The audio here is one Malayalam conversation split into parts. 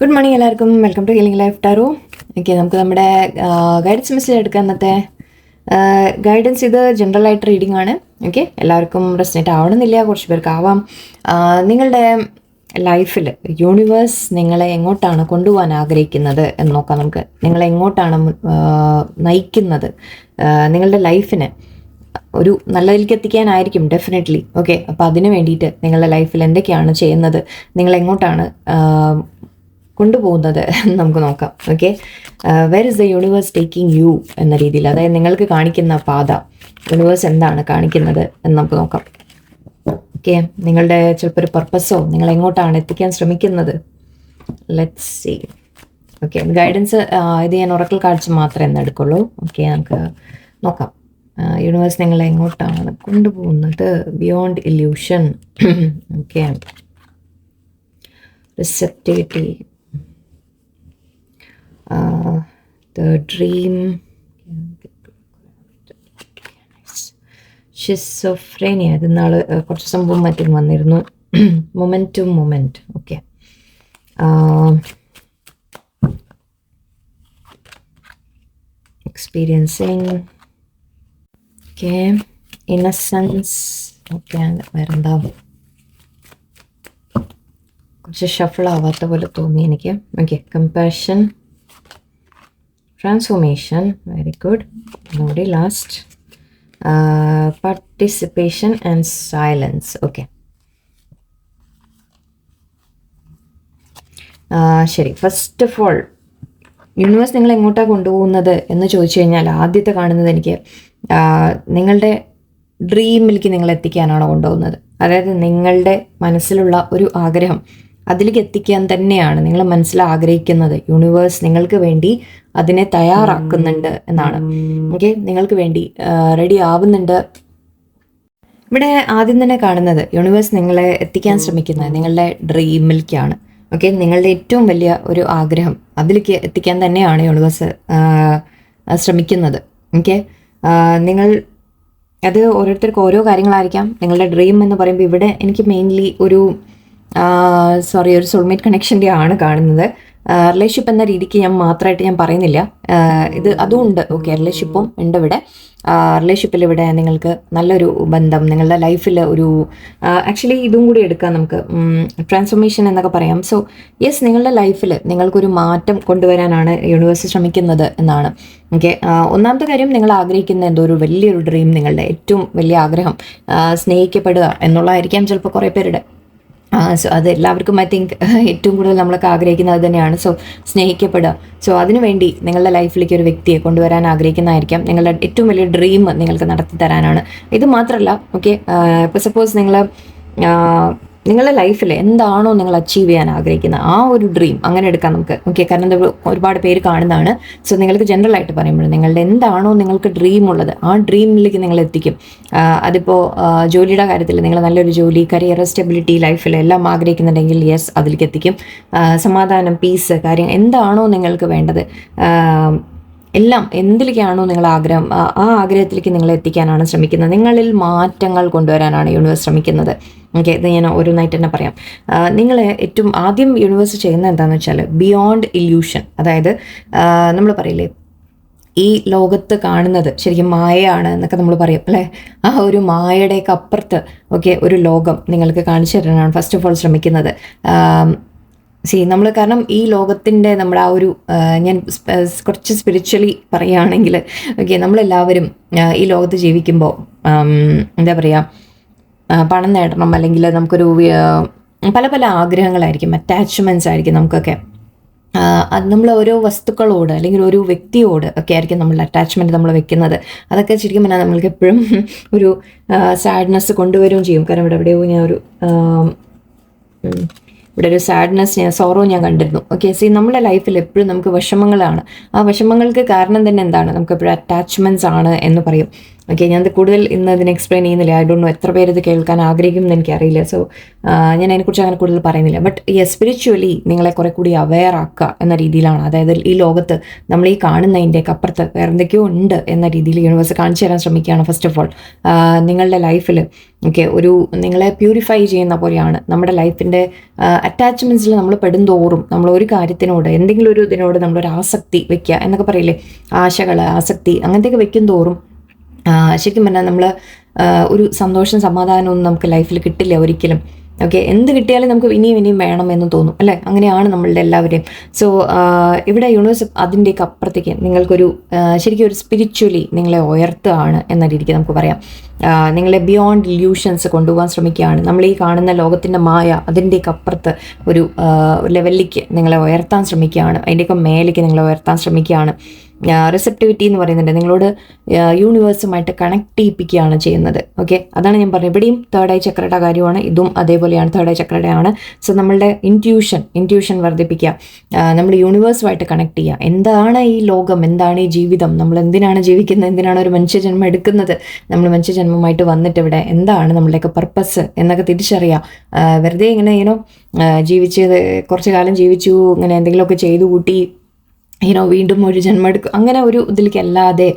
ഗുഡ് മോർണിംഗ് എല്ലാവർക്കും. Welcome to healing life tarot. Okay, നമുക്ക് നമ്മുടെ ഗൈഡൻസ് മെസ്സേജ് എടുക്കാം. അന്നത്തെ ഗൈഡൻസ് ഇത് ജനറൽ ആയിട്ട് റീഡിംഗ് ആണ്. ഓക്കെ, എല്ലാവർക്കും റെസനേറ്റ് ആവണമെന്നില്ല, കുറച്ച് പേർക്ക് ആവാം. നിങ്ങളുടെ ലൈഫിൽ യൂണിവേഴ്സ് നിങ്ങളെ എങ്ങോട്ടാണ് കൊണ്ടുപോകാൻ ആഗ്രഹിക്കുന്നത് എന്ന് നോക്കാം നമുക്ക്. നിങ്ങളെ എങ്ങോട്ടാണ് നയിക്കുന്നത്, നിങ്ങളുടെ ലൈഫിന് ഒരു നല്ലതിലേക്ക് എത്തിക്കാനായിരിക്കും ഡെഫിനറ്റ്ലി. ഓക്കെ, അപ്പോൾ അതിന് വേണ്ടിയിട്ട് നിങ്ങളുടെ ലൈഫിൽ എന്തൊക്കെയാണ് ചെയ്യുന്നത്, നിങ്ങളെങ്ങോട്ടാണ് കൊണ്ടുപോകുന്നത് നമുക്ക് നോക്കാം. Okay, where is the universe taking U എന്ന രീതിയിൽ, അതായത് നിങ്ങൾക്ക് കാണിക്കുന്ന പാത യൂണിവേഴ്സ് എന്താണ് കാണിക്കുന്നത് എന്ന് നമുക്ക് നോക്കാം. ഓക്കെ, നിങ്ങളുടെ ചിലപ്പോൾ ഒരു പർപ്പസോ നിങ്ങൾ എങ്ങോട്ടാണ് എത്തിക്കാൻ ശ്രമിക്കുന്നത്. Let's see. ഓക്കെ, ഗൈഡൻസ് ഇത് ഞാൻ ഒറക്കിൾ കാഴ്ച മാത്രമേ എന്ന് എടുക്കുള്ളൂ. ഓക്കെ, നമുക്ക് നോക്കാം യൂണിവേഴ്സ് നിങ്ങളെ എങ്ങോട്ടാണ് കൊണ്ടുപോകുന്നത്. Beyond illusion. Okay, receptivity, the dream, schizophrenia, ഇത് നാളെ കുറച്ച് സംഭവം മറ്റും വന്നിരുന്നു. Moment to moment. Okay, experiencing. Okay, innocence. Okay, വേറെന്താ കുറച്ച് ഷഫിൾ ആവാത്ത പോലെ തോന്നി എനിക്ക്. Okay, compassion, transformation, very good. ഒന്നുകൂടി last, participation and silence. Okay, ശരി. ഫസ്റ്റ് ഓഫ് ഓൾ യൂണിവേഴ്സ് നിങ്ങൾ എങ്ങോട്ടാണ് കൊണ്ടുപോകുന്നത് എന്ന് ചോദിച്ചു കഴിഞ്ഞാൽ ആദ്യത്തെ കാണുന്നത് എനിക്ക് നിങ്ങളുടെ ഡ്രീമിലേക്ക് നിങ്ങൾ എത്തിക്കാനാണോ കൊണ്ടുപോകുന്നത്. അതായത് നിങ്ങളുടെ മനസ്സിലുള്ള ഒരു ആഗ്രഹം അതിലേക്ക് എത്തിക്കാൻ തന്നെയാണ് നിങ്ങൾ മനസ്സിൽ ആഗ്രഹിക്കുന്നത്. യൂണിവേഴ്സ് നിങ്ങൾക്ക് വേണ്ടി അതിനെ തയ്യാറാക്കുന്നുണ്ട് എന്നാണ്. ഓക്കെ, നിങ്ങൾക്ക് വേണ്ടി റെഡി ആവുന്നുണ്ട്. ഇവിടെ ആദ്യം തന്നെ കാണുന്നത് യൂണിവേഴ്സ് നിങ്ങളെ എത്തിക്കാൻ ശ്രമിക്കുന്നത് നിങ്ങളുടെ ഡ്രീമിലേക്കാണ്. ഓക്കെ, നിങ്ങളുടെ ഏറ്റവും വലിയ ഒരു ആഗ്രഹം അതിലേക്ക് എത്തിക്കാൻ തന്നെയാണ് യൂണിവേഴ്സ് ശ്രമിക്കുന്നത്. ഓക്കെ, നിങ്ങൾ അത് ഓരോരുത്തർക്ക് ഓരോ കാര്യങ്ങളായിരിക്കാം. നിങ്ങളുടെ ഡ്രീം എന്ന് പറയുമ്പോൾ ഇവിടെ എനിക്ക് മെയിൻലി ഒരു ഒരു സോൾമേറ്റ് കണക്ഷൻ്റെ ആണ് കാണുന്നത്. റിലേഷൻഷിപ്പ് എന്ന രീതിക്ക് മാത്രമായിട്ട് ഞാൻ പറയുന്നില്ല, ഇത് അതും ഉണ്ട്. ഓക്കെ, റിലേഷൻഷിപ്പും ഉണ്ട് ഇവിടെ. റിലേഷൻഷിപ്പിൽ ഇവിടെ നിങ്ങൾക്ക് നല്ലൊരു ബന്ധം, നിങ്ങളുടെ ലൈഫിൽ ഒരു ആക്ച്വലി ഇതും കൂടി എടുക്കാം നമുക്ക്, ട്രാൻസ്ഫോർമേഷൻ എന്നൊക്കെ പറയാം. സോ യെസ്, നിങ്ങളുടെ ലൈഫിൽ നിങ്ങൾക്കൊരു മാറ്റം കൊണ്ടുവരാനാണ് യൂണിവേഴ്സ് ശ്രമിക്കുന്നത് എന്നാണ്. ഓക്കെ, ഒന്നാമത്തെ കാര്യം, നിങ്ങൾ ആഗ്രഹിക്കുന്ന എന്തോ ഒരു വലിയൊരു ഡ്രീം, നിങ്ങളുടെ ഏറ്റവും വലിയ ആഗ്രഹം സ്നേഹിക്കപ്പെടുക എന്നുള്ളതായിരിക്കാം ചിലപ്പോൾ കുറേ പേരുടെ. സോ അത് എല്ലാവർക്കും ഐ തിങ്ക് ഏറ്റവും കൂടുതൽ നമ്മളൊക്കെ ആഗ്രഹിക്കുന്നത് തന്നെയാണ്. സോ സ്നേഹിക്കപ്പെടുക. സോ അതിനുവേണ്ടി നിങ്ങളുടെ ലൈഫിലേക്ക് ഒരു വ്യക്തിയെ കൊണ്ടുവരാൻ ആഗ്രഹിക്കുന്നതായിരിക്കാം. നിങ്ങളുടെ ഏറ്റവും വലിയ ഡ്രീം നിങ്ങൾക്ക് നടത്തി തരാനാണ്. ഇത് മാത്രമല്ല, ഓക്കെ, ഇപ്പോൾ സപ്പോസ് നിങ്ങളുടെ ലൈഫിൽ എന്താണോ നിങ്ങൾ അച്ചീവ് ചെയ്യാൻ ആഗ്രഹിക്കുന്നത് ആ ഒരു ഡ്രീം അങ്ങനെ എടുക്കാം നമുക്ക്. ഓക്കെ, കാരണം ഒരുപാട് പേര് കാണുന്നതാണ്. സോ നിങ്ങൾക്ക് ജനറൽ ആയിട്ട് പറയുമ്പോൾ നിങ്ങളുടെ എന്താണോ നിങ്ങൾക്ക് ഡ്രീം ഉള്ളത് ആ ഡ്രീമിലേക്ക് നിങ്ങൾ എത്തിക്കും. അതിപ്പോൾ ജോലിയുടെ കാര്യത്തിൽ നിങ്ങൾ നല്ലൊരു ജോലി, കരിയർ, സ്റ്റെബിലിറ്റി, ലൈഫിൽ എല്ലാം ആഗ്രഹിക്കുന്നുണ്ടെങ്കിൽ യെസ് അതിലേക്ക് എത്തിക്കും. സമാധാനം, പീസ്, കാര്യം എന്താണോ നിങ്ങൾക്ക് വേണ്ടത് എല്ലാം എന്തിലേക്കാണോ നിങ്ങൾ ആഗ്രഹം ആ ആഗ്രഹത്തിലേക്ക് നിങ്ങൾ എത്തിക്കാനാണ് ശ്രമിക്കുന്നത്. നിങ്ങളിൽ മാറ്റങ്ങൾ കൊണ്ടുവരാനാണ് യൂണിവേഴ്സ് ശ്രമിക്കുന്നത്. ഓക്കെ, ഇത് ഞാൻ ഓരോന്നായിട്ട് തന്നെ പറയാം. നിങ്ങൾ ഏറ്റവും ആദ്യം യൂണിവേഴ്സ് ചെയ്യുന്നത് എന്താണെന്ന് വെച്ചാൽ ബിയോണ്ട് ഇല്യൂഷൻ. അതായത് നമ്മൾ പറയില്ലേ ഈ ലോകത്ത് കാണുന്നത് ശരിക്കും മായയാണ് എന്നൊക്കെ നമ്മൾ പറയും അല്ലേ. ആ ഒരു മായയുടെയൊക്കെ അപ്പുറത്ത് ഓക്കെ ഒരു ലോകം നിങ്ങൾക്ക് കാണിച്ചു തരാനാണ് ഫസ്റ്റ് ഓഫ് ഓൾ ശ്രമിക്കുന്നത്. നമ്മൾ കാരണം ഈ ലോകത്തിൻ്റെ നമ്മുടെ ആ ഒരു ഞാൻ കുറച്ച് സ്പിരിച്വലി പറയുകയാണെങ്കിൽ ഓക്കെ, നമ്മളെല്ലാവരും ഈ ലോകത്ത് ജീവിക്കുമ്പോൾ എന്താ പറയുക, പണം നേടണം, അല്ലെങ്കിൽ നമുക്കൊരു പല പല ആഗ്രഹങ്ങളായിരിക്കും, അറ്റാച്ച്മെൻറ്റ്സ് ആയിരിക്കും നമുക്കൊക്കെ. അത് നമ്മൾ ഓരോ വസ്തുക്കളോട് അല്ലെങ്കിൽ ഒരു വ്യക്തിയോട് ഒക്കെ ആയിരിക്കും നമ്മൾ അറ്റാച്ച്മെൻറ്റ് നമ്മൾ വെക്കുന്നത്. അതൊക്കെ ശരിക്കും പറഞ്ഞാൽ നമ്മൾക്ക് എപ്പോഴും ഒരു സാഡ്നെസ് കൊണ്ടുവരികയും ചെയ്യും. കാരണം എവിടെയോ ഞാൻ ഇവിടെ ഒരു സാഡ്നെസ്, സോറോ ഞാൻ കണ്ടിരുന്നു. ഓക്കെ, നമ്മുടെ ലൈഫിൽ എപ്പോഴും നമുക്ക് വിഷമങ്ങളാണ്. ആ വിഷമങ്ങൾക്ക് കാരണം തന്നെ എന്താണ്, നമുക്ക് എപ്പോഴും അറ്റാച്ച്മെൻറ്റ്സ് ആണ് എന്ന് പറയും. ഓക്കെ, ഞാനത് കൂടുതൽ ഇന്ന് അതിനെ എക്സ്പ്ലെയിൻ ചെയ്യുന്നില്ല. ഐ ഡോണ്ട് നോ എത്ര പേര് ഇത് കേൾക്കാൻ ആഗ്രഹിക്കും എന്ന് എനിക്കറിയില്ല. സോ ഞാൻ അതിനെക്കുറിച്ച് അങ്ങനെ കൂടുതൽ പറയുന്നില്ല. ബട്ട് ഈ സ്പിരിച്വലി നിങ്ങളെ കുറെ കൂടി അവെയർ ആക്കുക എന്ന രീതിയിലാണ്. അതായത് ഈ ലോകത്ത് നമ്മൾ ഈ കാണുന്നതിൻ്റെ അപ്പുറത്ത് വേറെ എന്തൊക്കെയോ ഉണ്ട് എന്ന രീതിയിൽ യൂണിവേഴ്സ് കാണിച്ചു തരാൻ ശ്രമിക്കുകയാണ്. ഫസ്റ്റ് ഓഫ് ഓൾ നിങ്ങളുടെ ലൈഫിൽ ഓക്കെ ഒരു നിങ്ങളെ പ്യൂരിഫൈ ചെയ്യുന്ന പോലെയാണ്. നമ്മുടെ ലൈഫിൻ്റെ അറ്റാച്ച്മെൻറ്റ്സിൽ നമ്മൾ പെടുന്തോറും നമ്മൾ ഒരു കാര്യത്തിനോട് എന്തെങ്കിലും ഒരു ഇതിനോട് നമ്മളൊരു ആസക്തി വെക്കുക എന്നൊക്കെ പറയില്ലേ, ആശകൾ, ആസക്തി അങ്ങനത്തെയൊക്കെ വെക്കും തോറും ശരിക്കും പറഞ്ഞാൽ നമ്മൾ ഒരു സന്തോഷം സമാധാനമൊന്നും നമുക്ക് ലൈഫിൽ കിട്ടില്ല ഒരിക്കലും. ഓക്കെ, എന്ത് കിട്ടിയാലും നമുക്ക് ഇനിയും ഇനിയും വേണം എന്ന് തോന്നും അല്ലേ? അങ്ങനെയാണ് നമ്മളുടെ എല്ലാവരെയും. സോ ഇവിടെ യൂണിവേഴ്സ് അതിൻ്റെയൊക്കെ അപ്പുറത്തേക്ക് നിങ്ങൾക്കൊരു ശരിക്കും ഒരു സ്പിരിച്വലി നിങ്ങളെ ഉയർത്തുകയാണ് എന്ന രീതിക്ക് നമുക്ക് പറയാം. നിങ്ങളെ ബിയോണ്ട് ഇല്യൂഷൻസ് കൊണ്ടുപോകാൻ ശ്രമിക്കുകയാണ്. നമ്മൾ ഈ കാണുന്ന ലോകത്തിൻ്റെ മായ അതിൻ്റെയൊക്കെ അപ്പുറത്ത് ഒരു ലെവലിലേക്ക് നിങ്ങളെ ഉയർത്താൻ ശ്രമിക്കുകയാണ്. അതിൻ്റെയൊക്കെ മേലേക്ക് നിങ്ങളെ ഉയർത്താൻ ശ്രമിക്കുകയാണ്. റിസെപ്റ്റിവിറ്റി എന്ന് പറയുന്നുണ്ട്. നിങ്ങളോട് യൂണിവേഴ്സുമായിട്ട് കണക്ട് ചെയ്യിപ്പിക്കുകയാണ് ചെയ്യുന്നത്. ഓക്കെ, അതാണ് ഞാൻ പറഞ്ഞത്. ഇവിടെയും തേർഡ് ഐ ചക്രയുടെ കാര്യമാണ്, ഇതും അതേപോലെയാണ്, തേർഡ് ഐ ചക്രയുടെ ആണ്. സോ നമ്മളുടെ ഇൻറ്റ്യൂഷൻ വർദ്ധിപ്പിക്കുക, നമ്മൾ യൂണിവേഴ്സുമായിട്ട് കണക്ട് ചെയ്യുക. എന്താണ് ഈ ലോകം, എന്താണ് ഈ ജീവിതം, നമ്മൾ എന്തിനാണ് ജീവിക്കുന്നത്, എന്തിനാണ് ഒരു മനുഷ്യജന്മം എടുക്കുന്നത്, നമ്മൾ മനുഷ്യജന്മമായിട്ട് വന്നിട്ട് ഇവിടെ എന്താണ് നമ്മളുടെയൊക്കെ പർപ്പസ് എന്നൊക്കെ തിരിച്ചറിയുക. വെറുതെ ഇങ്ങനെ ജീവിച്ചത് കുറച്ച് കാലം ജീവിച്ചു, ഇങ്ങനെ എന്തെങ്കിലുമൊക്കെ ചെയ്തു കൂട്ടി വീണ്ടും ഒരു ജന്മം എടുക്കും, അങ്ങനെ ഒരു ഇതിലേക്ക് അല്ലാതെ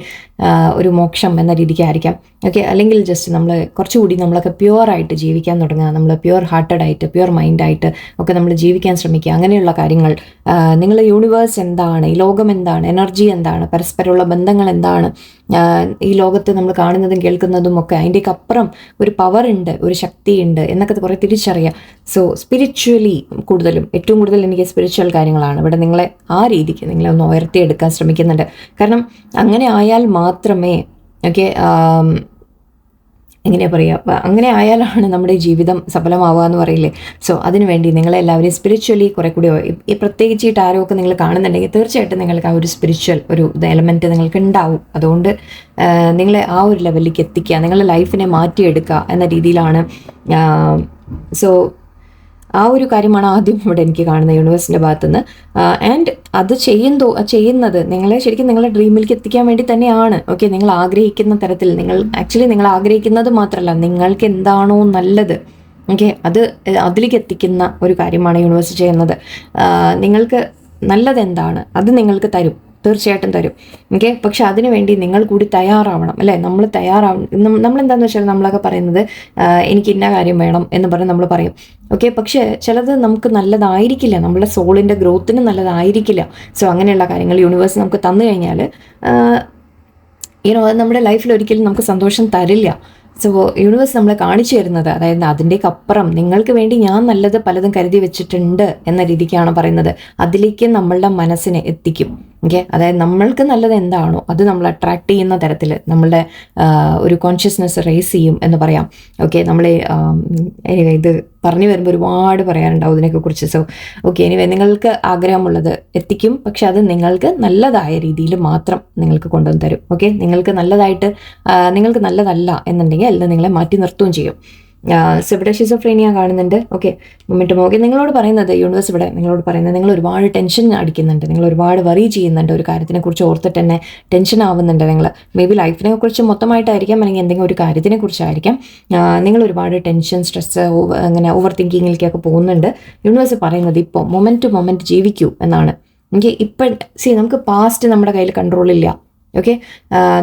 ഒരു മോക്ഷം എന്ന രീതിക്കായിരിക്കാം. ഓക്കെ, അല്ലെങ്കിൽ ജസ്റ്റ് നമ്മൾ കുറച്ചുകൂടി നമ്മളൊക്കെ പ്യുവറായിട്ട് ജീവിക്കാൻ തുടങ്ങുക, നമ്മൾ പ്യുവർ ഹാർട്ടഡ് ആയിട്ട് പ്യുവർ മൈൻഡായിട്ട് ഒക്കെ നമ്മൾ ജീവിക്കാൻ ശ്രമിക്കുക. അങ്ങനെയുള്ള കാര്യങ്ങൾ നിങ്ങളുടെ യൂണിവേഴ്സ് എന്താണ്, ഈ ലോകം എന്താണ്, എനർജി എന്താണ്, പരസ്പരമുള്ള ബന്ധങ്ങൾ എന്താണ്, ഈ ലോകത്ത് നമ്മൾ കാണുന്നതും കേൾക്കുന്നതും ഒക്കെ അതിൻ്റെയൊക്കെ അപ്പുറം ഒരു പവർ ഉണ്ട്, ഒരു ശക്തി ഉണ്ട് എന്നൊക്കെ കുറേ തിരിച്ചറിയാം. സോ സ്പിരിച്വലി ഏറ്റവും കൂടുതൽ എനിക്ക് സ്പിരിച്വൽ കാര്യങ്ങളാണ് ഇവിടെ നിങ്ങളെ ആ രീതിക്ക് നിങ്ങളെ ഒന്ന് ഉയർത്തിയെടുക്കാൻ ശ്രമിക്കുന്നുണ്ട്. കാരണം അങ്ങനെ ആയാൽ മാത്രമേ ഓക്കെ എങ്ങനെയാ പറയുക, അങ്ങനെ ആയാലാണ് നമ്മുടെ ജീവിതം സഫലമാവുക എന്ന് പറയില്ലേ. സോ അതിനുവേണ്ടി നിങ്ങളെല്ലാവരും സ്പിരിച്വലി കുറെ കൂടി ഈ പ്രത്യേകിച്ച് ഈ ടാരോക്കെ നിങ്ങൾ കാണുന്നുണ്ടെങ്കിൽ തീർച്ചയായിട്ടും നിങ്ങൾക്ക് ആ ഒരു സ്പിരിച്വൽ ഒരു എലമെൻറ്റ് നിങ്ങൾക്ക് ഉണ്ടാവും. അതുകൊണ്ട് നിങ്ങളെ ആ ഒരു ലെവലിലേക്ക് എത്തിക്കുക, നിങ്ങളുടെ ലൈഫിനെ മാറ്റിയെടുക്കുക എന്ന രീതിയിലാണ്. സോ ആ ഒരു കാര്യമാണ് ആദ്യം ഇവിടെ എനിക്ക് കാണുന്നത് യൂണിവേഴ്സിൻ്റെ ഭാഗത്തുനിന്ന്. ആൻഡ് അത് ചെയ്യുന്നത് നിങ്ങളെ ശരിക്കും നിങ്ങളുടെ ഡ്രീമിലേക്ക് എത്തിക്കാൻ വേണ്ടി തന്നെയാണ്. ഓക്കെ, നിങ്ങൾ ആഗ്രഹിക്കുന്ന തരത്തിൽ നിങ്ങൾ ആഗ്രഹിക്കുന്നത് മാത്രമല്ല, നിങ്ങൾക്ക് എന്താണോ നല്ലത് ഓക്കെ അതിലേക്ക് എത്തിക്കുന്ന ഒരു കാര്യമാണ് യൂണിവേഴ്സ് ചെയ്യുന്നത്. നിങ്ങൾക്ക് നല്ലത് എന്താണ് അത് നിങ്ങൾക്ക് തരും, തീർച്ചയായിട്ടും തരും. ഓക്കെ, പക്ഷെ അതിനുവേണ്ടി നിങ്ങൾ കൂടി തയ്യാറാവണം അല്ലേ? നമ്മളെന്താണെന്ന് വെച്ചാൽ നമ്മളൊക്കെ പറയുന്നത് എനിക്ക് ഇന്ന കാര്യം വേണം എന്ന് പറഞ്ഞ് നമ്മൾ പറയും. ഓക്കെ, പക്ഷേ ചിലത് നമുക്ക് നല്ലതായിരിക്കില്ല, നമ്മുടെ സോളിൻ്റെ ഗ്രോത്തിന് നല്ലതായിരിക്കില്ല. സോ അങ്ങനെയുള്ള കാര്യങ്ങൾ യൂണിവേഴ്സ് നമുക്ക് തന്നു കഴിഞ്ഞാൽ അത് നമ്മുടെ ലൈഫിൽ ഒരിക്കലും നമുക്ക് സന്തോഷം തരില്ല. സോ യൂണിവേഴ്സ് നമ്മളെ കാണിച്ചു തരുന്നത്, അതായത് അതിൻ്റെയൊക്കെ അപ്പുറം നിങ്ങൾക്ക് വേണ്ടി ഞാൻ നല്ലത് പലതും കരുതി വെച്ചിട്ടുണ്ട് എന്ന രീതിക്കാണ് പറയുന്നത്. അതിലേക്ക് നമ്മളുടെ മനസ്സിനെ എത്തിക്കും. ഓക്കെ, അതായത് നമ്മൾക്ക് നല്ലത് എന്താണോ അത് നമ്മൾ അട്രാക്ട് ചെയ്യുന്ന തരത്തിൽ നമ്മളുടെ ഒരു കോൺഷ്യസ്നെസ് റേസ് ചെയ്യും എന്ന് പറയാം. ഓക്കെ, നമ്മളെ ഇത് പറഞ്ഞു വരുമ്പോൾ ഒരുപാട് പറയാനുണ്ടാവും ഇതിനൊക്കെ കുറിച്ച്. സോ ഓക്കെ, എനിവേ നിങ്ങൾക്ക് ആഗ്രഹമുള്ളത് എത്തിക്കും, പക്ഷെ അത് നിങ്ങൾക്ക് നല്ലതായ രീതിയിൽ മാത്രം നിങ്ങൾക്ക് കൊണ്ടുവന്ന് തരും. ഓക്കെ, നിങ്ങൾക്ക് നല്ലതല്ല എന്നുണ്ടെങ്കിൽ എല്ലാം നിങ്ങളെ മാറ്റി നിർത്തുകയും ചെയ്യും. സോ ഇവിടെ ഷിസോഫ്രീനിയ കാണുന്നുണ്ട്. Okay, momentum. ഓക്കെ, നിങ്ങളോട് പറയുന്നത് യൂണിവേഴ്സ് ഇവിടെ നിങ്ങളോട് പറയുന്നത് നിങ്ങൾ ഒരുപാട് ടെൻഷൻ അടിക്കുന്നുണ്ട്, നിങ്ങൾ ഒരുപാട് വറി ചെയ്യുന്നുണ്ട്, ഒരു കാര്യത്തിനെ കുറിച്ച് ഓർത്തിട്ട് തന്നെ ടെൻഷൻ ആവുന്നുണ്ട്. നിങ്ങൾ മേ ബി ലൈഫിനെ കുറിച്ച് മൊത്തമായിട്ടായിരിക്കാം, അല്ലെങ്കിൽ എന്തെങ്കിലും ഒരു കാര്യത്തിനെ കുറിച്ചായിരിക്കാം. നിങ്ങൾ ഒരുപാട് ടെൻഷൻ, സ്ട്രെസ്, അങ്ങനെ ഓവർ തിങ്കിങ്ങിലേക്കൊക്കെ പോകുന്നുണ്ട്. യൂണിവേഴ്സ് പറയുന്നത് ഇപ്പോൾ മൊമെൻറ്റ് ടു മൊമെൻറ്റ് ജീവിക്കൂ എന്നാണ്. എനിക്ക് ഇപ്പം നമുക്ക് പാസ്റ്റ് നമ്മുടെ കയ്യിൽ കൺട്രോളില്ല. ഓക്കെ,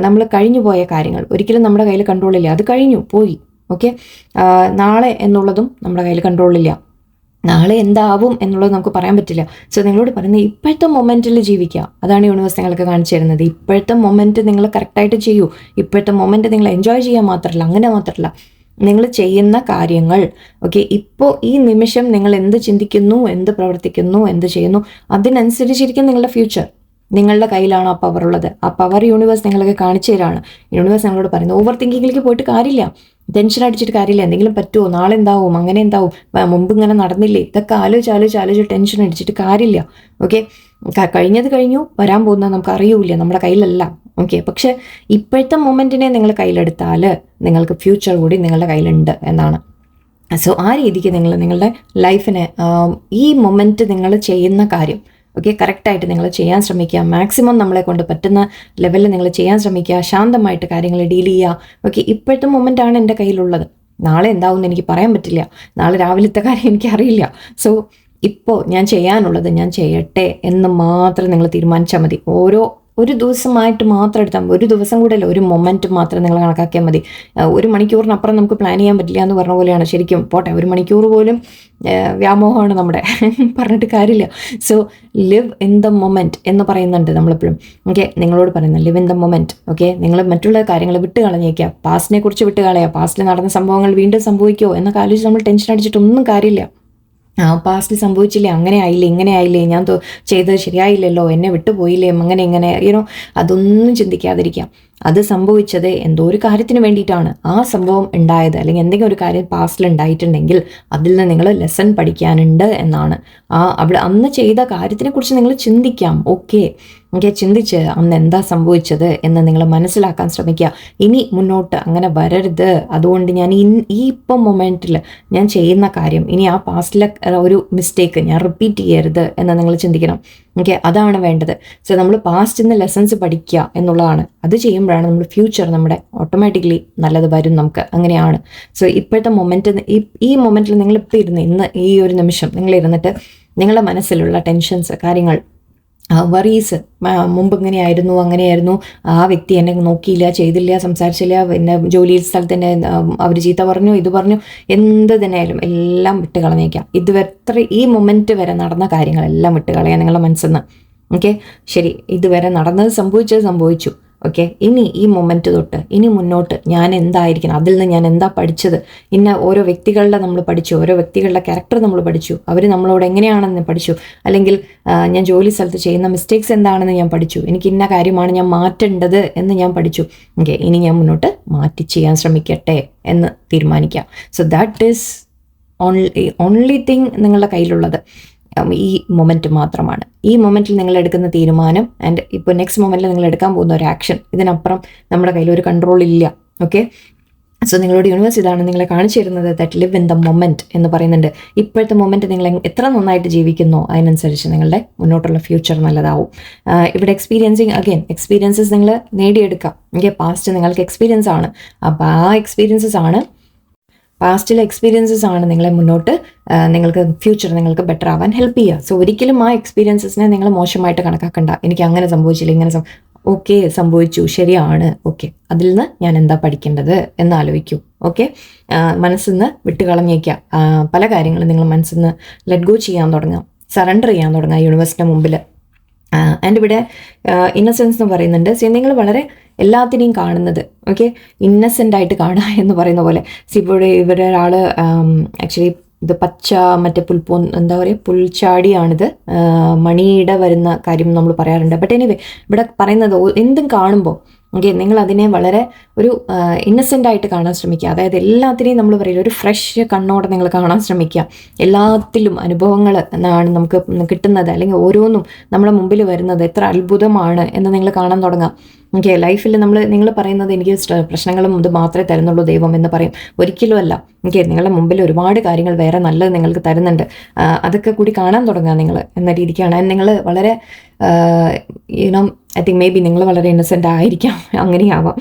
നമ്മൾ കഴിഞ്ഞു പോയ കാര്യങ്ങൾ ഒരിക്കലും നമ്മുടെ കയ്യിൽ കൺട്രോളില്ല, അത് കഴിഞ്ഞു പോയി. ഓക്കെ, നാളെ എന്നുള്ളതും നമ്മുടെ കയ്യിൽ കൺട്രോളില്ല, നാളെ എന്താവും എന്നുള്ളത് നമുക്ക് പറയാൻ പറ്റില്ല. സോ നിങ്ങളോട് പറയുന്നത് ഇപ്പോഴത്തെ മൊമെൻറ്റിൽ ജീവിക്കുക, അതാണ് യൂണിവേഴ്സ് നിങ്ങൾക്ക് കാണിച്ചു തരുന്നത്. ഇപ്പോഴത്തെ മൊമെൻറ്റ് നിങ്ങൾ കറക്റ്റായിട്ട് ചെയ്യൂ. ഇപ്പോഴത്തെ മൊമെൻറ്റ് നിങ്ങൾ എൻജോയ് ചെയ്യാൻ മാത്രമല്ല നിങ്ങൾ ചെയ്യുന്ന കാര്യങ്ങൾ ഓക്കെ ഇപ്പോൾ ഈ നിമിഷം നിങ്ങൾ എന്ത് ചിന്തിക്കുന്നു, എന്ത് പ്രവർത്തിക്കുന്നു, എന്ത് ചെയ്യുന്നു അതിനനുസരിച്ചിരിക്കും നിങ്ങളുടെ ഫ്യൂച്ചർ. നിങ്ങളുടെ കയ്യിലാണ് ആ പവർ ഉള്ളത്. ആ പവർ യൂണിവേഴ്സ് നിങ്ങൾക്ക് കാണിച്ചു തരാണ്. യൂണിവേഴ്സ് നിങ്ങളോട് പറയുന്നത് ഓവർ തിങ്കിങ്ങിലേക്ക് പോയിട്ട് കാര്യമില്ല, ടെൻഷൻ അടിച്ചിട്ട് കാര്യമില്ല. എന്തെങ്കിലും പറ്റുമോ, നാളെ എന്താവും, അങ്ങനെ എന്താവും, മുമ്പ് ഇങ്ങനെ നടന്നില്ലേ, ഇതൊക്കെ ആലോചിച്ച് ടെൻഷൻ അടിച്ചിട്ട് കാര്യമില്ല. ഓക്കെ, കഴിഞ്ഞത് കഴിഞ്ഞു, വരാൻ പോകുന്നത് നമുക്ക് അറിയൂല, നമ്മുടെ കയ്യിലല്ല. ഓക്കെ, പക്ഷെ ഇപ്പോഴത്തെ മൊമെൻറ്റിനെ നിങ്ങൾ കയ്യിലെടുത്താൽ നിങ്ങൾക്ക് ഫ്യൂച്ചർ കൂടി നിങ്ങളുടെ കയ്യിലുണ്ട് എന്നാണ്. സോ ആ രീതിക്ക് നിങ്ങളുടെ ലൈഫിനെ ഈ മൊമെൻറ്റ് നിങ്ങൾ ചെയ്യുന്ന കാര്യം ഓക്കെ, കറക്റ്റായിട്ട് നിങ്ങൾ ചെയ്യാൻ ശ്രമിക്കുക. മാക്സിമം നമ്മളെ കൊണ്ട് പറ്റുന്ന ലെവലിൽ നിങ്ങൾ ചെയ്യാൻ ശ്രമിക്കുക. ശാന്തമായിട്ട് കാര്യങ്ങൾ ഡീൽ ചെയ്യുക. ഓക്കെ, ഇപ്പോഴത്തെ മൊമെൻ്റാണ് എൻ്റെ കയ്യിലുള്ളത്. നാളെ എന്താവും എനിക്ക് പറയാൻ പറ്റില്ല. നാളെ രാവിലത്തെ കാര്യം എനിക്കറിയില്ല. സോ ഇപ്പോൾ ഞാൻ ചെയ്യാനുള്ളത് ഞാൻ ചെയ്യട്ടെ എന്ന് മാത്രം നിങ്ങൾ തീരുമാനിച്ചാൽ മതി. ഒരു ദിവസമായിട്ട് മാത്രം എടുത്താൽ മതി. ഒരു ദിവസം കൂടെ അല്ല, ഒരു മൊമെൻറ്റ് മാത്രം നിങ്ങൾ കണക്കാക്കിയാൽ മതി. ഒരു മണിക്കൂറിനപ്പുറം നമുക്ക് പ്ലാൻ ചെയ്യാൻ പറ്റില്ല എന്ന് പറഞ്ഞ പോലെയാണ്. ശരിക്കും പോട്ടെ, ഒരു മണിക്കൂർ പോലും വ്യാമോഹമാണ് നമ്മുടെ, പറഞ്ഞിട്ട് കാര്യമില്ല. So live in the moment എന്ന് പറയുന്നുണ്ട് നമ്മളെപ്പോഴും. ഓക്കെ, നിങ്ങളോട് പറയുന്നത് live in the moment. Okay, നിങ്ങൾ മറ്റുള്ള കാര്യങ്ങൾ വിട്ട് കളഞ്ഞേക്കുക. പാസ്റ്റിനെ കുറിച്ച് വിട്ട് കളയുക. പാസ്റ്റിൽ നടന്ന സംഭവങ്ങൾ വീണ്ടും സംഭവിക്കുമോ എന്നൊക്കെ ആലോചിച്ച് നമ്മൾ ടെൻഷൻ അടിച്ചിട്ടൊന്നും കാര്യമില്ല. പാസ്റ്റിൽ സംഭവിച്ചില്ലേ, അങ്ങനെ ആയില്ലേ, ഇങ്ങനെ ആയില്ലേ, ഞാൻ ചെയ്തത് ശരിയായില്ലല്ലോ, എന്നെ വിട്ടുപോയില്ലേ, അങ്ങനെ ഇങ്ങനെ അതൊന്നും ചിന്തിക്കാതിരിക്കാം. അത് സംഭവിച്ചത് എന്തോ ഒരു കാര്യത്തിന് വേണ്ടിയിട്ടാണ് ആ സംഭവം ഉണ്ടായത്. അല്ലെങ്കിൽ എന്തെങ്കിലും ഒരു കാര്യം പാസ്റ്റിൽ ഉണ്ടായിട്ടുണ്ടെങ്കിൽ അതിൽ നിന്ന് നിങ്ങൾ ലെസൺ പഠിക്കാനുണ്ട് എന്നാണ്. അവിടെ അന്ന് ചെയ്ത കാര്യത്തിനെ കുറിച്ച് നിങ്ങൾ ചിന്തിക്കാം. ഓക്കെ, ചിന്തിച്ച് അന്ന് എന്താ സംഭവിച്ചത് എന്ന് നിങ്ങൾ മനസ്സിലാക്കാൻ ശ്രമിക്കുക. ഇനി മുന്നോട്ട് അങ്ങനെ വരരുത്. അതുകൊണ്ട് ഞാൻ ഈ ഇപ്പം മൊമെൻറ്റിൽ ഞാൻ ചെയ്യുന്ന കാര്യം ഇനി ആ പാസ്റ്റിലെ ഒരു മിസ്റ്റേക്ക് ഞാൻ റിപ്പീറ്റ് ചെയ്യരുത് എന്ന് നിങ്ങൾ ചിന്തിക്കണം. ഓക്കെ, അതാണ് വേണ്ടത്. സോ നമ്മൾ പാസ്റ്റിൽ നിന്ന് ലെസൺസ് പഠിക്കുക എന്നുള്ളതാണ്. അത് ചെയ്യുമ്പോഴാണ് നമ്മുടെ ഫ്യൂച്ചർ നമ്മുടെ ഓട്ടോമാറ്റിക്കലി നല്ലത് വരും നമുക്ക്. അങ്ങനെയാണ്. സോ ഇപ്പോഴത്തെ മൊമെൻറ്റ്, ഈ മൊമെൻറ്റിൽ നിങ്ങളിപ്പോൾ ഇന്ന് ഈ ഒരു നിമിഷം നിങ്ങൾ ഇരുന്നിട്ട് നിങ്ങളുടെ മനസ്സിലുള്ള ടെൻഷൻസ്, കാര്യങ്ങൾ, വറീസ്, മുമ്പ് ഇങ്ങനെയായിരുന്നു, അങ്ങനെയായിരുന്നു, ആ വ്യക്തി എന്നെ നോക്കിയില്ല, ചെയ്തില്ല, സംസാരിച്ചില്ല, പിന്നെ ജോലി സ്ഥലത്ത് തന്നെ അവർ ചീത്ത പറഞ്ഞു, ഇത് പറഞ്ഞു, എന്ത് തന്നെയായാലും എല്ലാം വിട്ട് കളഞ്ഞേക്കാം. ഈ മൊമെൻറ്റ് വരെ നടന്ന കാര്യങ്ങളെല്ലാം വിട്ട് കളയാം നിങ്ങളുടെ മനസ്സിൽ നിന്ന്. ഓക്കെ, ശരി, ഇതുവരെ നടന്നത് സംഭവിച്ചു. ഓക്കെ, ഇനി ഈ മൊമെൻറ്റ് തൊട്ട് ഇനി മുന്നോട്ട് ഞാൻ എന്തായിരിക്കണം, അതിൽ നിന്ന് ഞാൻ എന്താ പഠിച്ചത്, ഓരോ വ്യക്തികളുടെ നമ്മൾ പഠിച്ചു, ഓരോ വ്യക്തികളുടെ ക്യാരക്ടർ നമ്മൾ പഠിച്ചു, അവർ നമ്മളോട് എങ്ങനെയാണെന്ന് പഠിച്ചു, അല്ലെങ്കിൽ ഞാൻ ജോലി സ്ഥലത്ത് ചെയ്യുന്ന മിസ്റ്റേക്സ് എന്താണെന്ന് ഞാൻ പഠിച്ചു, എനിക്ക് ഇന്ന കാര്യമാണ് ഞാൻ മാറ്റേണ്ടത് എന്ന് ഞാൻ പഠിച്ചു. ഓക്കെ, ഇനി ഞാൻ മുന്നോട്ട് മാറ്റി ചെയ്യാൻ ശ്രമിക്കട്ടെ എന്ന് തീരുമാനിക്കാം. So that is only thing നിങ്ങളുടെ കയ്യിലുള്ളത് ഈ മൊമെൻറ്റ് മാത്രമാണ്. ഈ മൊമെൻറ്റിൽ നിങ്ങൾ എടുക്കുന്ന തീരുമാനം ആൻഡ് ഇപ്പോൾ നെക്സ്റ്റ് മൊമെൻറ്റിൽ നിങ്ങൾ എടുക്കാൻ പോകുന്ന ഒരു ആക്ഷൻ, ഇതിനപ്പുറം നമ്മുടെ കയ്യിൽ ഒരു കൺട്രോൾ ഇല്ല. ഓക്കെ, സോ നിങ്ങളോട് യൂണിവേഴ്സ് ഇതാണ് നിങ്ങളെ കാണിച്ചു തരുന്നത്. That live in the moment എന്ന് പറയുന്നുണ്ട്. ഇപ്പോഴത്തെ മൊമെൻറ്റ് നിങ്ങൾ എത്ര നന്നായിട്ട് ജീവിക്കുന്നോ അതിനനുസരിച്ച് നിങ്ങളുടെ മുന്നോട്ടുള്ള ഫ്യൂച്ചർ നല്ലതാവും. ഇവിടെ എക്സ്പീരിയൻസസ് നിങ്ങൾ നേടിയെടുക്കാം. ഓക്കെ, പാസ്റ്റ് നിങ്ങൾക്ക് എക്സ്പീരിയൻസ് ആണ്. അപ്പോൾ ആ എക്സ്പീരിയൻസസ് ആണ്, പാസ്റ്റിലെ എക്സ്പീരിയൻസസ് ആണ് നിങ്ങളെ മുന്നോട്ട് നിങ്ങൾക്ക് ഫ്യൂച്ചർ നിങ്ങൾക്ക് ബെറ്റർ ആവാൻ ഹെൽപ്പ് ചെയ്യുക. സോ ഒരിക്കലും ആ എക്സ്പീരിയൻസസിനെ നിങ്ങൾ മോശമായിട്ട് കണക്കാക്കണ്ട. എനിക്ക് അങ്ങനെ സംഭവിച്ചില്ല, ഇങ്ങനെ ഓക്കെ സംഭവിച്ചു, ശരിയാണ്, ഓക്കെ, അതിൽ നിന്ന് ഞാൻ എന്താ പഠിക്കേണ്ടത് എന്ന് ആലോചിക്കൂ. ഓക്കെ, മനസ്സിൽ നിന്ന് വിട്ടുകളഞ്ഞേക്കാം. പല കാര്യങ്ങളും നിങ്ങൾ മനസ്സിൽ നിന്ന് ലെറ്റ് ഗോ ചെയ്യാൻ തുടങ്ങാം, സറണ്ടർ ചെയ്യാൻ തുടങ്ങാം യൂണിവേഴ്സിൻ്റെ മുമ്പിൽ. ആൻഡ് ഇവിടെ ഇന്നസെൻസ് എന്ന് പറയുന്നുണ്ട്. നിങ്ങൾ വളരെ എല്ലാത്തിനെയും കാണുന്നത് ഓക്കെ ഇന്നസെൻ്റ് ആയിട്ട് കാണുക എന്ന് പറയുന്ന പോലെ. ഇവിടെ ഒരാൾ ആക്ച്വലി ഇത് പച്ച മറ്റേ എന്താ പറയുക പുൽച്ചാടിയാണിത്, മണിയുടെ വരുന്ന കാര്യം നമ്മൾ പറയാറുണ്ട്. ബട്ട് എനിവേ ഇവിടെ പറയുന്നത് എന്തും കാണുമ്പോൾ ഓക്കെ നിങ്ങൾ അതിനെ വളരെ ഒരു ഇന്നസെൻ്റ് ആയിട്ട് കാണാൻ ശ്രമിക്കുക. അതായത് എല്ലാത്തിനെയും നമ്മൾ പറയില്ല, ഒരു ഫ്രഷ് കണ്ണോടെ നിങ്ങൾ കാണാൻ ശ്രമിക്കുക. എല്ലാത്തിലും അനുഭവങ്ങൾ എന്നാണ് നമുക്ക് കിട്ടുന്നത്, അല്ലെങ്കിൽ ഓരോന്നും നമ്മുടെ മുമ്പിൽ വരുന്നത് എത്ര അത്ഭുതമാണ് എന്ന് നിങ്ങൾ കാണാൻ തുടങ്ങാം. ഓക്കെ, ലൈഫിൽ നിങ്ങൾ പറയുന്നത് എനിക്ക് പ്രശ്നങ്ങളും ഇത് മാത്രമേ തരുന്നുള്ളൂ ദൈവം എന്ന് പറയും. ഒരിക്കലും അല്ല. ഓക്കെ, നിങ്ങളുടെ മുമ്പിൽ ഒരുപാട് കാര്യങ്ങൾ വേറെ നല്ലത് നിങ്ങൾക്ക് തരുന്നുണ്ട്. അതൊക്കെ കൂടി കാണാൻ തുടങ്ങുക നിങ്ങൾ എന്ന രീതിക്കാണ്. നിങ്ങൾ വളരെ ഐ തിങ്ക് മേ ബി നിങ്ങൾ വളരെ ഇന്നസെൻ്റ് ആയിരിക്കാം, അങ്ങനെയാവാം,